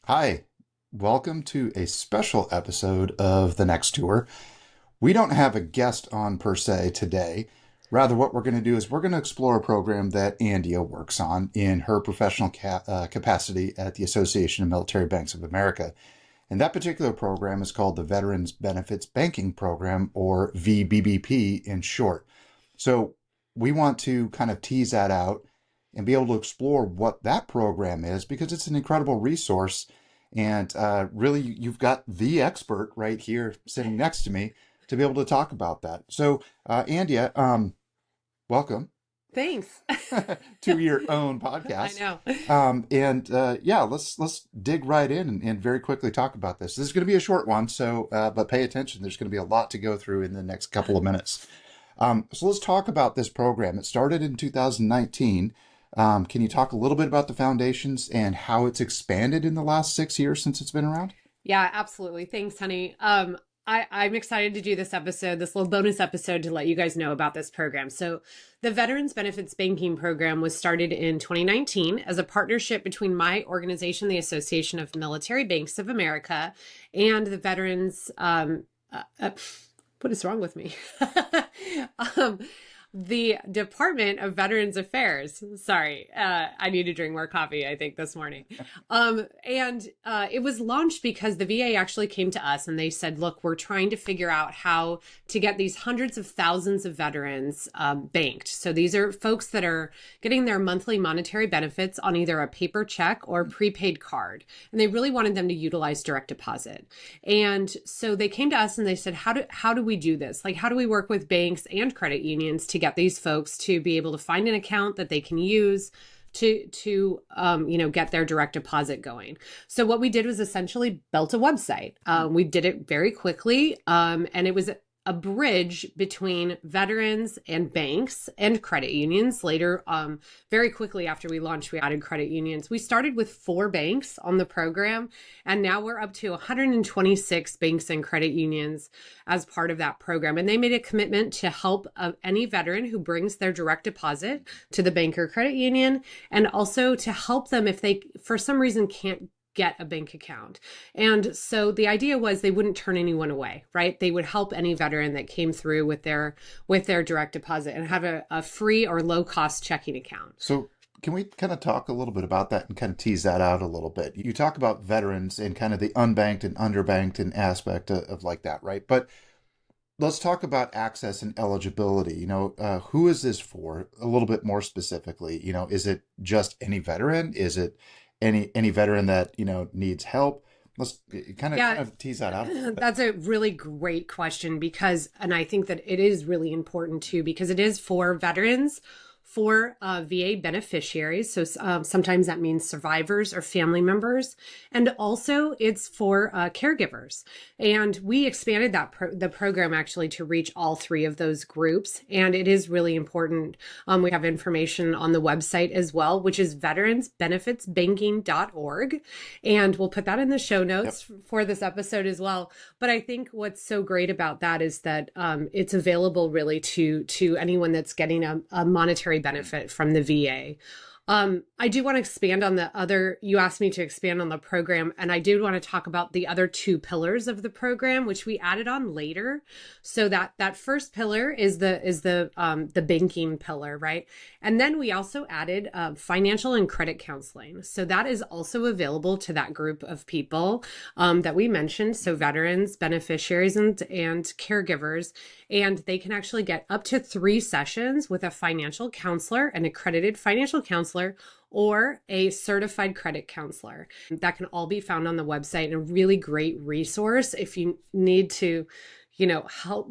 Hi, welcome to a special episode of The Next Tour. We don't have a guest on per se today. Rather, what we're going to do is we're going to explore a program that Andia works on in her professional capacity at the Association of Military Banks of America. And that particular program is called the Veterans Benefits Banking Program, or VBBP in short. So we want to kind of tease that out and be able to explore what that program is because it's an incredible resource. And really, you've got the expert right here sitting next to me to be able to talk about that. So, Andia, welcome Thanks. to your own I podcast. know. Yeah, let's dig right in and very quickly talk about this. This is going to be a short one, so but pay attention. There's going to be a lot to go through in the next couple of minutes. So let's talk about this program. It started in 2019. Can you talk a little bit about the foundations and how it's expanded in the last 6 years since it's been around? Yeah, absolutely. Thanks, honey. I'm excited to do this episode, this little bonus episode to let you guys know about this program. So, the Veterans Benefits Banking Program was started in 2019 as a partnership between my organization, the Association of Military Banks of America, and the Veterans. What is wrong with me? um, the Department of Veterans Affairs. Sorry, I need to drink more coffee, I think, this morning. It was launched because the VA actually came to us and they said, look, we're trying to figure out how to get these hundreds of thousands of veterans banked. So these are folks that are getting their monthly monetary benefits on either a paper check or prepaid card. And they really wanted them to utilize direct deposit. And so they came to us and they said, how do we do this? Like, how do we work with banks and credit unions to get these folks to be able to find an account that they can use to get their direct deposit going. So what we did was essentially built a website. We did it very quickly, and it was a bridge between veterans and banks and credit unions. Later, very quickly after we launched, we added credit unions. We started with 4 banks on the program, and now we're up to 126 banks and credit unions as part of that program. And they made a commitment to help any veteran who brings their direct deposit to the bank or credit union, and also to help them if they, for some reason, can't get a bank account. And so the idea was they wouldn't turn anyone away, right? They would help any veteran that came through with their direct deposit and have a free or low cost checking account. So can we kind of talk a little bit about that and kind of tease that out a little bit? You talk about veterans and kind of the unbanked and underbanked and aspect of like that, right? But let's talk about access and eligibility. Who is this for a little bit more specifically? Is it just any veteran? Is it any veteran that, needs help? Let's kind of tease that out a little bit. That's a really great question and I think that it is really important too, because it is for veterans, for VA beneficiaries. So sometimes that means survivors or family members. And also it's for caregivers. And we expanded the program actually to reach all 3 of those groups. And it is really important. We have information on the website as well, which is veteransbenefitsbanking.org. And we'll put that in the show notes for this episode as well. But I think what's so great about that is that it's available really to anyone that's getting a monetary benefit from the VA. I do want to expand on you asked me to expand on the program, and I do want to talk about the other 2 pillars of the program, which we added on later. So that first pillar is the banking pillar, right? And then we also added financial and credit counseling. So that is also available to that group of people that we mentioned. So veterans, beneficiaries, and caregivers. And they can actually get up to 3 sessions with a financial counselor, an accredited financial counselor, or a certified credit counselor. That can all be found on the website, and a really great resource if you need to,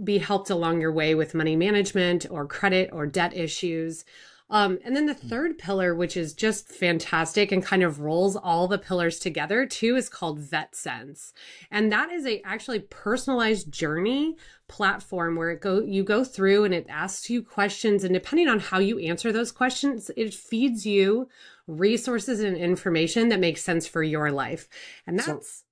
be helped along your way with money management or credit or debt issues. And then the third pillar, which is just fantastic and kind of rolls all the pillars together too, is called VetSense. And that is a actually personalized journey platform where you go through and it asks you questions. And depending on how you answer those questions, it feeds you resources and information that makes sense for your life. And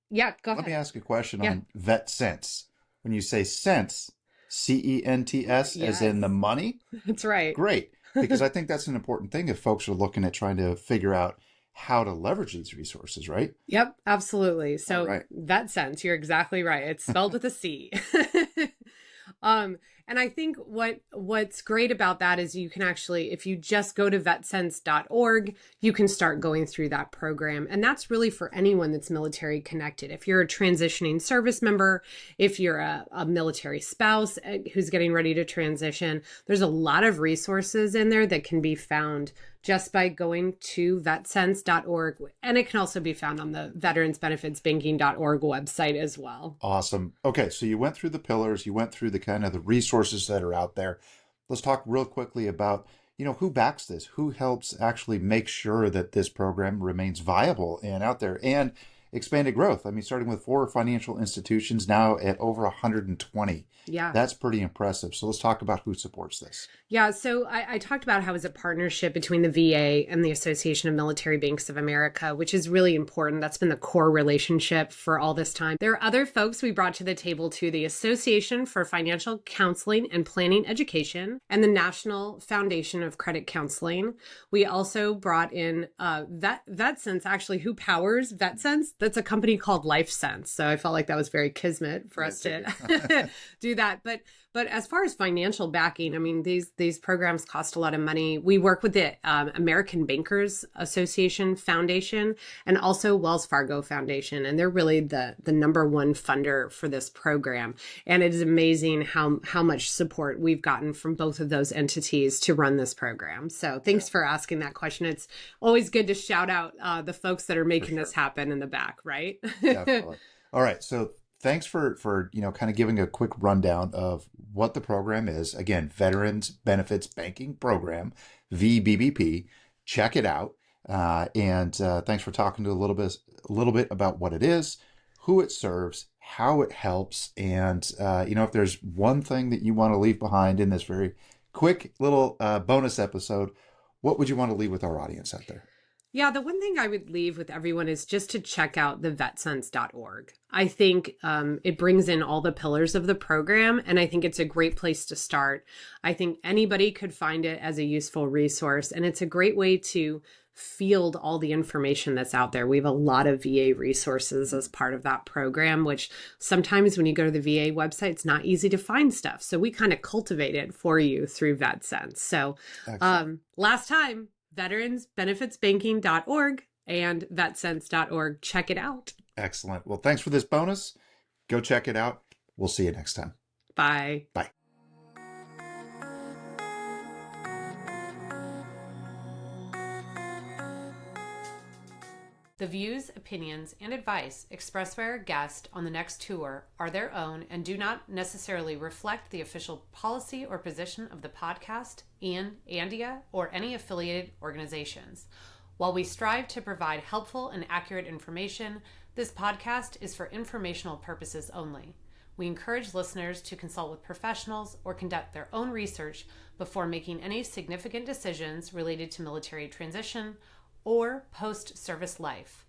yeah, go ahead. Let me ask a question on VetSense. When you say sense, CENTS, as in the money? That's right. Great. Because I think that's an important thing if folks are looking at trying to figure out how to leverage these resources, right? Yep, absolutely. All So right. VetSense, you're exactly right. It's spelled with a C. And I think what's great about that is you can actually, if you just go to vetsense.org, you can start going through that program. And that's really for anyone that's military connected. If you're a transitioning service member, if you're a military spouse who's getting ready to transition, there's a lot of resources in there that can be found just by going to vetsense.org. And it can also be found on the veteransbenefitsbanking.org website as well. Awesome. Okay, so you went through the pillars, you went through the kind of the resources that are out there. Let's talk real quickly about, who backs this, who helps actually make sure that this program remains viable and out there, and expanded growth. I mean, starting with 4 financial institutions, now at over 120. Yeah. That's pretty impressive. So let's talk about who supports this. Yeah, so I talked about how it's a partnership between the VA and the Association of Military Banks of America, which is really important. That's been the core relationship for all this time. There are other folks we brought to the table too, the Association for Financial Counseling and Planning Education and the National Foundation of Credit Counseling. We also brought in VetSense, actually, who powers VetSense. That's a company called LifeSense. So I felt like that was very kismet for us to do that. But as far as financial backing, I mean, these programs cost a lot of money. We work with the American Bankers Association Foundation and also Wells Fargo Foundation, and they're really the number one funder for this program. And it is amazing how much support we've gotten from both of those entities to run this program. So thanks for asking that question. It's always good to shout out the folks that are making this happen in the back, right? Definitely. All right. So thanks for kind of giving a quick rundown of what the program is. Again, Veterans Benefits Banking Program, VBBP. Check it out. And thanks for talking to a little bit about what it is, who it serves, how it helps, and if there's one thing that you want to leave behind in this very quick little bonus episode, what would you want to leave with our audience out there? Yeah, the one thing I would leave with everyone is just to check out the vetsense.org. I think it brings in all the pillars of the program, and I think it's a great place to start. I think anybody could find it as a useful resource, and it's a great way to field all the information that's out there. We have a lot of VA resources as part of that program, which sometimes when you go to the VA website, it's not easy to find stuff. So we kind of cultivate it for you through VetSense. So last time, veteransbenefitsbanking.org and vetsense.org. Check it out. Excellent. Well, thanks for this bonus. Go check it out. We'll see you next time. Bye. Bye. The views, opinions, and advice expressed by our guest on the next tour are their own and do not necessarily reflect the official policy or position of the podcast and Andia or any affiliated organizations. While we strive to provide helpful and accurate information, this podcast is for informational purposes only. We encourage listeners to consult with professionals or conduct their own research before making any significant decisions related to military transition or post-service life.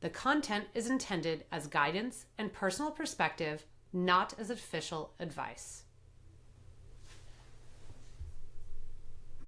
The content is intended as guidance and personal perspective, not as official advice.